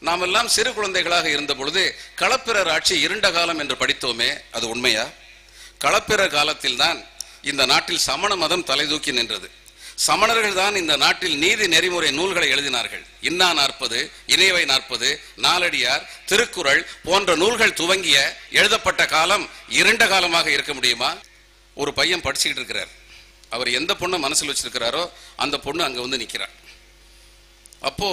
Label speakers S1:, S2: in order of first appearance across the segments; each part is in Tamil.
S1: நாம் எல்லாம் சிறு குழந்தைகளாக இருந்த பொழுது களப்பிரர் ஆட்சி இருண்ட காலம் என்று படித்தோமே, அது உண்மையா? களப்பிரர் காலத்தில் தான் இந்த நாட்டில் சமண மதம் தலை தூக்கி நின்றது. சமணர்கள் தான் இந்த நாட்டில் நீதி நெறிமுறை நூல்களை எழுதினார்கள். இன்னா 40, இணைவை 40, நாலடியார், திருக்குறள் போன்ற நூல்கள் துவங்கிய எழுதப்பட்ட காலம் இருண்ட காலமாக இருக்க முடியுமா? ஒரு பையன் படிச்சுக்கிட்டு இருக்கிறார். அவர் எந்த பொண்ணை மனசில் வச்சிருக்கிறாரோ அந்த பொண்ணு அங்க வந்து நிற்கிறார். அப்போ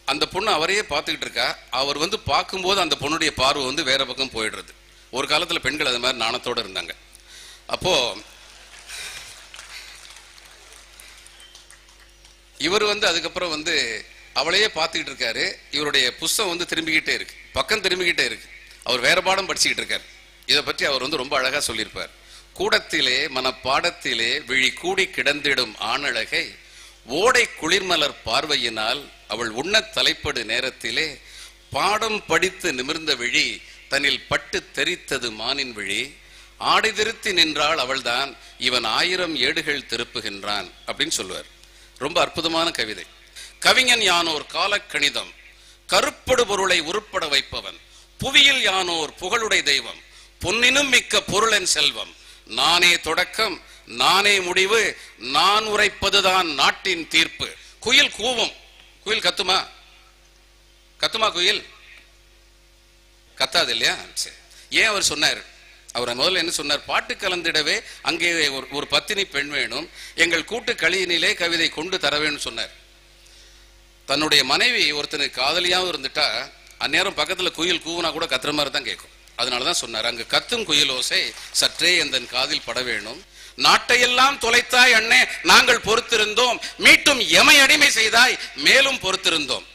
S1: அந்த பொண்ணு அவரையே பார்த்துக்கிட்டு இருக்கா. அவர் வந்து பார்க்கும்போது அந்த பொண்ணுடைய பார்வை வந்து வேற பக்கம் போயிடுறது. ஒரு காலத்துல பெண்கள் அது மாதிரி நாணத்தோடு இருந்தாங்க. அப்போ இவர் வந்து அதுக்கப்புறம் வந்து அவளையே பார்த்துக்கிட்டு இருக்காரு. இவருடைய புஸ்தகம் வந்து திரும்பிக்கிட்டே இருக்கு, பக்கம் திரும்பிக்கிட்டே இருக்கு. அவர் வேற பாடம் படிச்சுக்கிட்டு இருக்காரு. இதை பற்றி அவர் வந்து ரொம்ப அழகா சொல்லியிருப்பார். கூடத்திலே மனப்பாடத்திலே விழி கூடி கிடந்திடும் ஆணழகை ஓடை குளிர்மலர் பார்வையினால் அவள் உண்ண தலைப்படு நேரத்திலே பாடம் படித்து நிமிர்ந்த விழி தன்னில் பட்டு தெரித்தது மானின் விழி ஆடை திருத்தி நின்றாள் அவள்தான் இவன் 1000 ஏடுகள் திருப்புகின்றான் அப்படின்னு சொல்லுவார். ரொம்ப அற்புதமான கவிதை. கவிஞன் யானோர் காலக்கணிதம் கருப்படு பொருளை உருப்பட வைப்பவன் புவியில் யானோர் புகழுடை தெய்வம் பொன்னினும் மிக்க பொருளன் செல்வம் நானே தொடக்கம் நானே முடிவு நான் உரைப்பதுதான் நாட்டின் தீர்ப்பு. குயில் கூவும். குயில் கத்துமா? கத்துமா குயில்? கத்தாது இல்லையா? சரி, ஏன் அவர் சொன்னார்? அவர் முதல்ல என்ன சொன்னார்? பாட்டு கலந்திடவே அங்கே ஒரு பத்தினி பெண் வேணும், எங்கள் கூட்டு களியினிலே கவிதை கொண்டு தர வேணும்னு சொன்னார். தன்னுடைய மனைவி ஒருத்தனுக்கு காதலியாவும் இருந்துட்டா அந்நேரம் பக்கத்துல குயில் கூவுனா கூட கத்துற மாதிரி தான் கேட்கும். அதனாலதான் சொன்னார், அங்கு கத்தும் குயில் ஓசை சற்றே எந்தன் காதில் பட வேணும். நாட்டையெல்லாம் தொலைத்தாய் அண்ணே நாங்கள் பொறுத்திருந்தோம், மீட்டும் எமை அடிமை செய்தாய் மேலும் பொறுத்திருந்தோம்.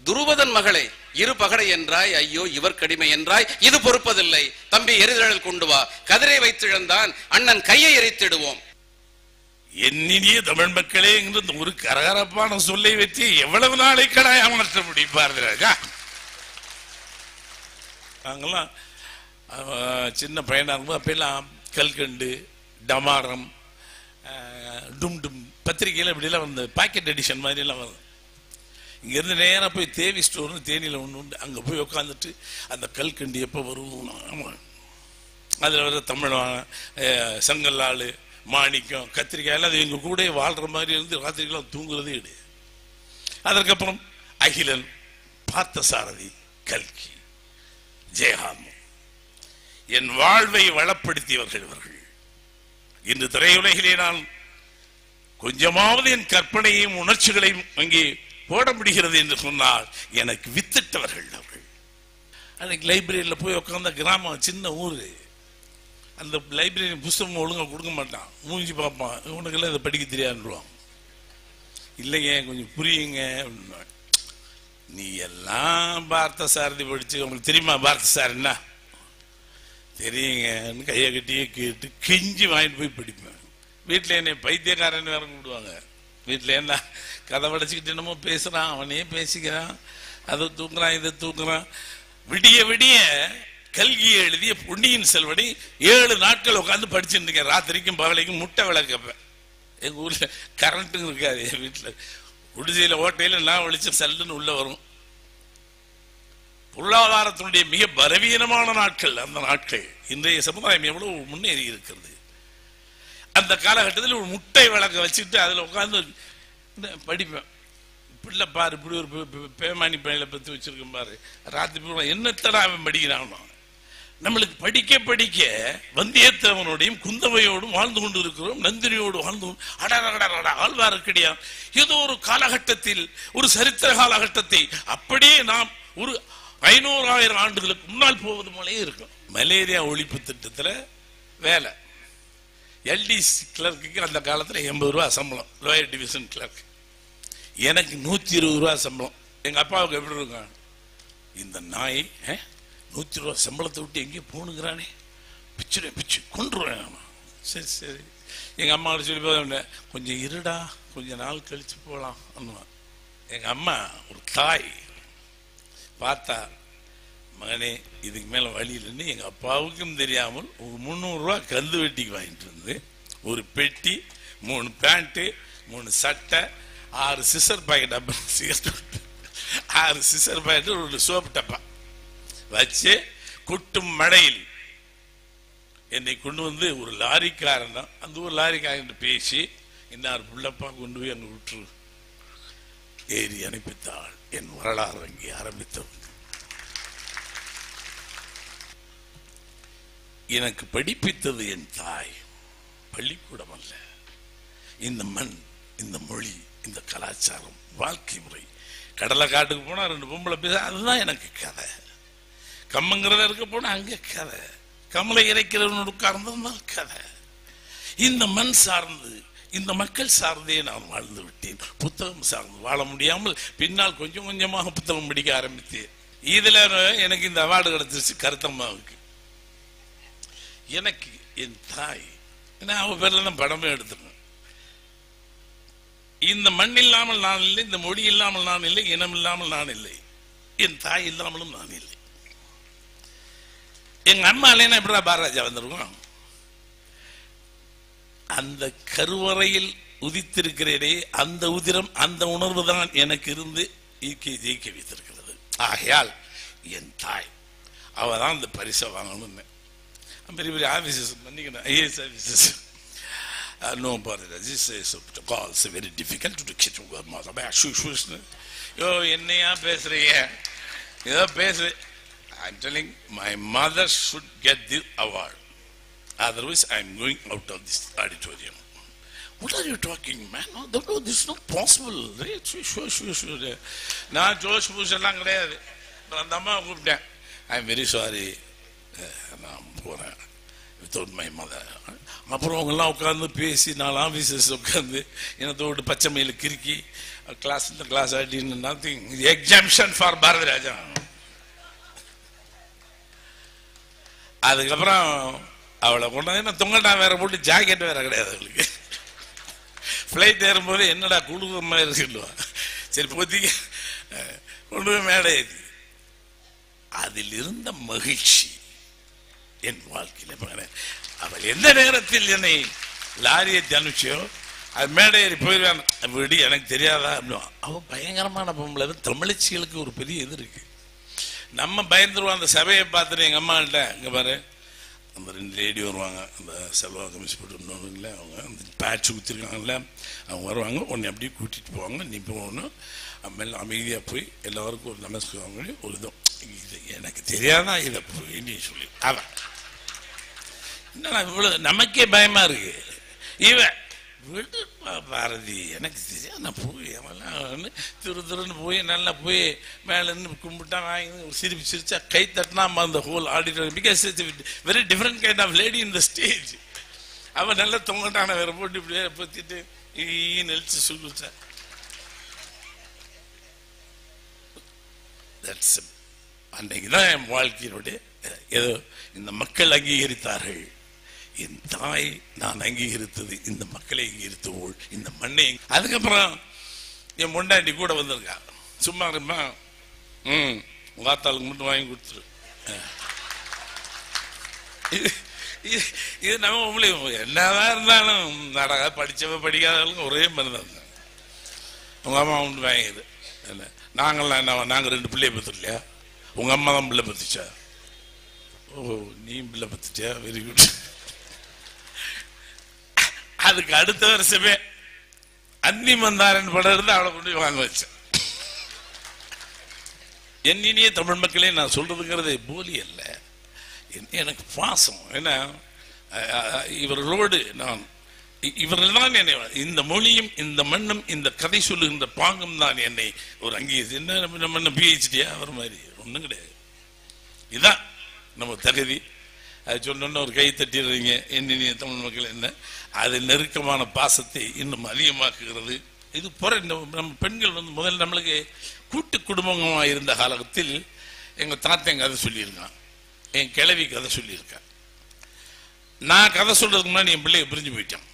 S1: துருவதன் மகளை இரு பகடை என்றாய், ஐயோ இவர் கடிமை என்றாய், இது பொறுப்பதில்லை தம்பி எரிதழல் கொண்டு வா, கதிரை வைத்திழந்தான் அண்ணன் கையை எரித்திடுவோம்.
S2: என்னினிய தமிழ் மக்களே என்று ஒரு கரகரப்பான சொல்லை வச்சு எவ்வளவு நாளை கடாய மாற்ற முடிப்பார்களா? நாங்கெல்லாம் சின்ன பையனா இருக்கும் அப்பெல்லாம் கல்கண்டு டமாரம் டும் டும் பத்திரிகையில் இப்படிலாம் வந்து பாக்கெட் எடிஷன் மாதிரிலாம் வரும். இங்கேருந்து நேராக போய் தேவி ஸ்டோர்னு தேனியில் ஒன்று உண்டு, அங்கே போய் உட்காந்துட்டு அந்த கல்கண்டு எப்போ வரும், அதில் வர தமிழ் சங்கல்லாள் மாணிக்கம் கத்திரிக்காய் எல்லாம் அது எங்கள் கூட வாழ்கிற மாதிரி இருந்து ராத்திரிக்கெல்லாம் தூங்குறதே கிடையாது. அதற்கப்புறம் அகிலன், பார்த்தசாரதி, கல்கி, ஜெயகாந்தன் என் வாழ்வை வளப்படுத்தியவர்கள் இவர்கள். இன்று திரையுலகிலே நான் கொஞ்சமாவது என் கற்பனையும் உணர்ச்சிகளையும் அங்கே போட முடிகிறது என்று சொன்னால் எனக்கு வித்திட்டவர்கள் அவர்கள். அன்னைக்கு லைப்ரரியில் போய் உட்காந்த கிராமம், சின்ன ஊர், அந்த லைப்ரரி புஸ்தகம் ஒழுங்காக கொடுக்க மாட்டான், மூஞ்சி பார்ப்பான், உனக்கெல்லாம் இதை படிக்க தெரியாதுவான். இல்லைங்க கொஞ்சம் புரியுங்க அப்படின்னா, நீ எல்லாம் பார்த்த சாரதி படிச்சு உங்களுக்கு தெரியுமா பார்த்த சாரன்னா? தெரியுங்கன்னு கையை கட்டியே கேட்டு கெஞ்சி வாங்கிட்டு போய் படிப்பேன். வீட்டில் என்னை பைத்தியக்காரன் வேற கூப்பிடுவாங்க. வீட்டில் என்ன கதை படிச்சுக்கிட்டு என்னமோ பேசுகிறான், அவனே பேசிக்கிறான், அதை தூக்குறான் இதை தூக்குறான். விடிய விடிய கல்கியை எழுதிய பொன்னியின் செல்வனை 7 நாட்கள் உட்காந்து படிச்சுட்டு இருக்கேன். ராத்திரிக்கும் பகலைக்கும் முட்டை விளக்கப்பேன். எங்கள் ஊரில் கரண்ட்டும் இருக்காது. என் வீட்டில் குடிசையில் ஓட்டையில் நான் வெளிச்சம் சல்லுன்னு உள்ள வரும். பொருளாதாரத்தினுடைய மிக பலவீனமான நாட்கள் அந்த நாட்கள். இன்றைய சமுதாயம் எவ்வளவு முன்னேறி இருக்கிறது. அந்த காலகட்டத்தில் ஒரு முட்டை விளக்க வச்சுட்டு அதில் உட்காந்து படிப்பேன். இப்படில பாரு, இப்படி ஒரு பேமானி பையில பற்றி வச்சிருக்கேன் பாரு, ராத்திரி என்னத்தடா அவன் படிக்கிறான். நம்மளுக்கு படிக்க படிக்க வந்தியத்தேவனோடையும் குந்தவையோடும் வாழ்ந்து கொண்டு இருக்கிறோம், நந்தினியோடு வாழ்ந்து ஆழ்வார்க்கடியா ஏதோ ஒரு காலகட்டத்தில், ஒரு சரித்திர காலகட்டத்தை அப்படியே நாம் ஒரு 500,000 ஆண்டுகளுக்கு முன்னால் போவது போலே இருக்கும். மலேரியா ஒழிப்பு திட்டத்தில் வேலை, எல்டிசி கிளர்க்கு அந்த காலத்தில் 80 ரூபா சம்பளம், லோயர் டிவிஷன் கிளர்க். எனக்கு 120 ரூபா சம்பளம். எங்க அப்பாவுக்கு எப்படி இருக்கும், இந்த நாய் 100 ரூபா சம்பளத்தை விட்டு எங்கேயும் போனுங்கிறானே, பிச்சுடே பிச்சு கொண்டுருவேன். சரி சரி, எங்க அம்மா சொல்லி போத கொஞ்சம் இருடா, கொஞ்சம் நாள் கழிச்சு போகலாம் அண்ணுவான். எங்க அம்மா ஒரு தாய் பார்த்தா, மகனே இதுக்கு மேல வழி இல்லைன்னு எங்க அப்பாவுக்கும் தெரியாமல் ஒரு 300 ரூபா கந்து வெட்டிக்கு வாங்கிட்டு வந்து ஒரு பெட்டி, 3 பேண்ட்டு, 3 சட்டை, 6 சிசர் பாக்கெட், அப்புறம் சிகரெட் 6 சிசர் பாயிட்டு ஒரு சோப்பு டப்பா வச்சு கொட்டும் மழையில் என்னை கொண்டு வந்து ஒரு லாரிக்காரன் தான், அந்த ஒரு லாரிக்காரன் பேசி இன்னார் புள்ளப்பா கொண்டு போய் அங்கே விட்டுரு ஏறி அனுப்பித்தாள். என் வரலாறு அங்கே ஆரம்பித்தது. எனக்கு படிப்பித்தது என் தாய், பள்ளிக்கூடம் அல்ல. இந்த மண், இந்த மொழி, இந்த கலாச்சாரம், வாழ்க்கை முறை. கடலை காட்டுக்கு போனா 2 பொம்பளை பேச, அதுதான் எனக்கு கதை. கம்மங்கிறத இருக்க போனா அங்க கதை, கமலை இறைக்கிறவனோடு உட்கார்ந்தால் கதை. இந்த மண் சார்ந்து, இந்த மக்கள் சார்ந்தே நான் வாழ்ந்து விட்டேன். புத்தகம் சார்ந்து வாழ முடியாமல் பின்னால் கொஞ்சம் கொஞ்சமாக புத்தகம் படிக்க ஆரம்பித்தேன். இதுல எனக்கு இந்த அவார்டு கிடைச்சிருச்சு கருத்தம்மாவுக்கு. எனக்கு என் தாய், அவ பேர்ல தான் படமே எடுத்துருக்கேன். இந்த மண் இல்லாமல் நான் இல்லை, இந்த மொழி இல்லாமல் நான் இல்லை, இனம் இல்லாமல் நான் இல்லை, என் தாய் இல்லாமலும் நான் இல்லை. எங்க அம்மா இல்லைன்னா எப்படா பாரராஜா வந்திருக்கோம்? அந்த கருவறையில் உதித்திருக்கிறேனே, அந்த உதிரம், அந்த உணர்வு தான் எனக்கு இருந்து ஜெயிக்க வைத்திருக்கிறது. ஆகையால் என் தாய் அவதான் இந்த பரிசை வாங்கணும்னு. பெரிய பெரிய ஆபீசஸ் பண்ணிக்கணும், IAS offices. No, but this is calls very difficult to get to God. Yo, என்னையா பேசுறீங்க? ஏதோ பேசு. I'm telling my mother should get the award. Otherwise, I'm going out of this auditorium. What are you talking, man? No, this is not possible. Sure. நான் ஜோஷ் பூஷ் எல்லாம் கிடையாது. அந்த அம்மா கூப்பிட்டேன். I'm very sorry. நான் போறேன் வித்தவுட் மை மதர். அப்புறம் அவங்கெல்லாம் உட்காந்து பேசி 4 ஆஃபீஸர்ஸ் உட்காந்து என்னத்தோடு பச்சை மயில கிறுக்கி கிளாஸ் இந்த கிளாஸ் ஆடின்னு நத்திங் எக்ஸாம்ஷன் ஃபார் பாரதிராஜா. அதுக்கப்புறம் அவளை கொண்டாந்து தொங்கட்டா வேற போட்டு ஜாக்கெட் வேற கிடையாது அவளுக்கு. ஃப்ளைட் ஏறும்போது என்னடா குழுகுற மாதிரி இருக்குல்லுவா. சரி போத்திக்க கொண்டு போய் மேடை ஏற்றி. அதில் இருந்த மகிழ்ச்சி என் வாழ்க்கையில். அவள் எந்த நேரத்தில் என்னை லாரியை அனுப்பிச்சோ அது மேடை ஏறி போயிடுவான், விடி எனக்கு தெரியாதா அப்படின். அவன் பயங்கரமான பொம்பளை. தமிழச்சிகளுக்கு ஒரு பெரிய இது இருக்கு. நம்ம பயந்துருவோம். அந்த சபையை பார்த்துட்டு எங்கள் அம்மா கிட்ட இங்கே பாரு, அந்த 2 லேடி வருவாங்க, அந்த செல்வா கமிஷன் போட்டு அவங்க அந்த பேட்ச் ஊற்றிருக்காங்கல்ல, அவங்க வருவாங்க, உன்னை அப்படியே கூட்டிகிட்டு போவாங்க, நீ போகணும். அம்மையில் அமைதியாக போய் எல்லாருக்கும் ஒரு நமஸ்காரம் பண்ணி ஒரு இதுவும் இது எனக்கு தெரியாதான் இதை போய் நீ சொல்லி. அவன் என்னடா இவ்வளோ நமக்கே பயமா இருக்கு. இவன் விடு பாரதி எனக்கு தெரியாது, நான் போய் அவெல்லாம் திருன்னு போய் நல்லா போய் மேலேருந்து கும்பிட்டா வாங்கி ஒரு சிரிப்பு சிரிச்சா கை தட்டினா அந்த whole auditorium. Because it's very different kind of lady in the stage. அவன் நல்லா தொங்கட்டான வேற போட்டு இப்படியே பத்திட்டு நெளிச்சு சொல்லிச்சா. அன்னைக்குதான் என் வாழ்க்கையினுடைய ஏதோ இந்த மக்கள் அங்கீகரித்தார்கள். என் தாய் நான் அங்கீகரித்தது, இந்த மக்களை அங்கீகரித்தோள், இந்த மண்ணை. அதுக்கப்புறம் என் பொண்டாட்டி கூட வந்திருக்கா. சும்மா இருமா, வாத்தாளுக்கு மட்டும் வாங்கி கொடுத்துரு. இது நம்ம உங்களுக்கு என்னதான் இருந்தாலும் நடக்க படிச்சவ படிக்காதவங்களும் ஒரே மாதிரி தான். உங்க அம்மா ஒன்று வாங்கிது. என்ன நாங்கள்லாம் என்ன, நாங்கள் 2 பிள்ளைய பத்துலையா? உங்க அம்மா தான் பிள்ளை பத்துச்சா? ஓ நீ பிள்ளை பத்துட்டியா? Very good. அதுக்கு அடுத்த வருஷமே அன்னி மந்தாரன் படம் இருந்து அவளை கொண்டு வாங்க வச்சேன். என்னையே தமிழ் மக்களே நான் சொல்றதுங்கிறது போலி அல்ல, எனக்கு பாசம். ஏன்னா இவர்களோடு நான், இவர்கள் தான் என்னை, இந்த மொழியும் இந்த மண்ணும் இந்த கதை சொல்லுகின்ற பாங்கும் தான் என்னை ஒரு அங்கீகரிச்சு. என்ன நம்ம பிஹெச்டியா அவர் மாதிரி ஒன்றும் கிடையாது. இதுதான் நம்ம தகுதி. அது சொன்னோன்னு ஒரு கை தட்டிடுறீங்க. என்ன தமிழ் மக்கள் என்ன, அது நெருக்கமான பாசத்தை இன்னும் அதிகமாக்குகிறது. இது போற நம்ம பெண்கள் முதல்ல நம்மளுக்கு கூட்டு குடும்பமாக இருந்த காலத்தில் எங்க தாத்தன் கதை சொல்லியிருக்கான், என் கிழவி கதை சொல்லியிருக்கான். நான் கதை சொல்றதுக்கு முன்னாடி என் பிள்ளைய பிரிஞ்சு போயிட்டான்.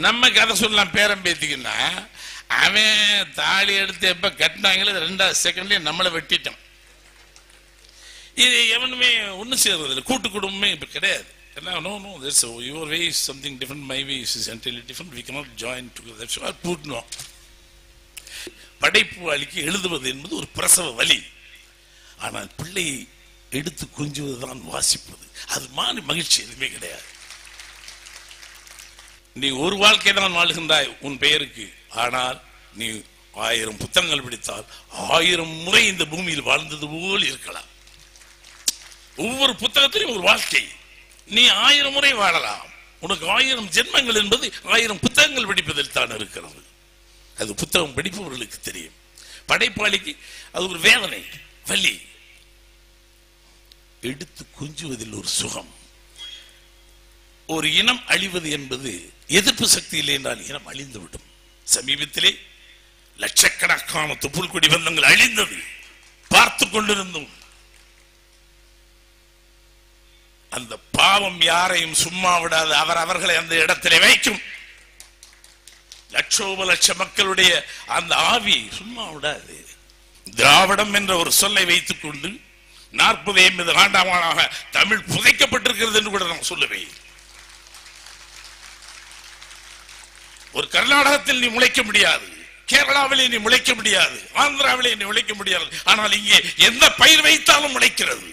S2: நம்ம கதை சொல்லலாம் பேரம் பேத்திக்குன்னா, அவன் தாலி எடுத்து எப்ப கட்டினாங்களே 2வது செகண்ட்லயே நம்மளை வெட்டிட்டான். இது எவனுமே ஒன்றும் செய்யறது இல்லை, கூட்டு குடும்பமே இப்ப கிடையாது. No, that's your way is something different, my way is entirely different. We cannot join together. So I put no. படைப்பாளிக்கு எழுதுவது என்பது ஒரு பிரசவ வலி. ஆனால் பிள்ளையை எடுத்து கொஞ்சுவதுதான் வாசிப்பது. அது மாதிரி மகிழ்ச்சி எதுவுமே கிடையாது. நீ ஒரு வாழ்க்கை தான் வாழ்கின்றாய் உன் பெயருக்கு. ஆனால் நீ 1000 புத்தகங்கள் படித்தால் 1000 முறை இந்த பூமியில் வாழ்ந்தது போல் இருக்கலாம். ஒவ்வொரு புத்தகத்திலும் ஒரு வாழ்க்கை. நீ 1000 முறை வாழலாம். உனக்கு 1000 ஜென்மங்கள் என்பது 1000 புத்தகங்கள் படிப்பதில் தான் இருக்கிறது. அது புத்தகம் படிப்பவர்களுக்கு தெரியும். படைப்பாளிக்கு அது ஒரு வேதனை, வலி. எடுத்து கொஞ்சுவதில் ஒரு சுகம். ஒரு இனம் அழிவது என்பது எதிர்ப்பு சக்தி இல்லை என்றால் இனம் அழிந்துவிடும். சமீபத்திலே லட்சக்கணக்கான தொப்புள் கொடி பந்தங்கள் அழிந்தது பார்த்து கொண்டிருந்தோம். அந்த பாவம் யாரையும் சும்மா விடாது. அவர்களை அந்த இடத்திலே வைக்கும். லட்சோப லட்ச மக்களுடைய அந்த ஆவி சும்மா விடாது. திராவிடம் என்ற ஒரு சொல்லை வைத்துக் கொண்டு 40-50 ஆண்டாக தமிழ் புதைக்கப்பட்டிருக்கிறது என்று கூட நான் சொல்லுவேன். ஒரு கர்நாடகத்தில் நீ முளைக்க முடியாது, கேரளாவிலே நீ முளைக்க முடியாது, ஆந்திராவிலே நீ முளைக்க முடியாது. ஆனால் இங்கே எந்த பயிர் வைத்தாலும் முளைக்கிறது.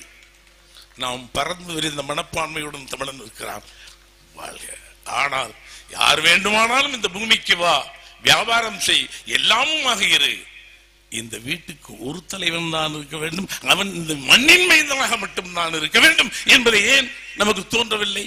S2: நாம் பறந்து விரிந்த மனப்பான்மையுடன் தமிழன் இருக்கிறான். வாழ்க. ஆனால் யார் வேண்டுமானாலும் இந்த பூமிக்கு வா, வியாபாரம் செய், எல்லாமும் ஆகியிரு. இந்த வீட்டுக்கு ஒரு தலைவன் தான் இருக்க வேண்டும், அவன் இந்த மண்ணின் மைந்தனாக மட்டும் தான் இருக்க வேண்டும் என்பதை ஏன் நமக்கு தோன்றவில்லை?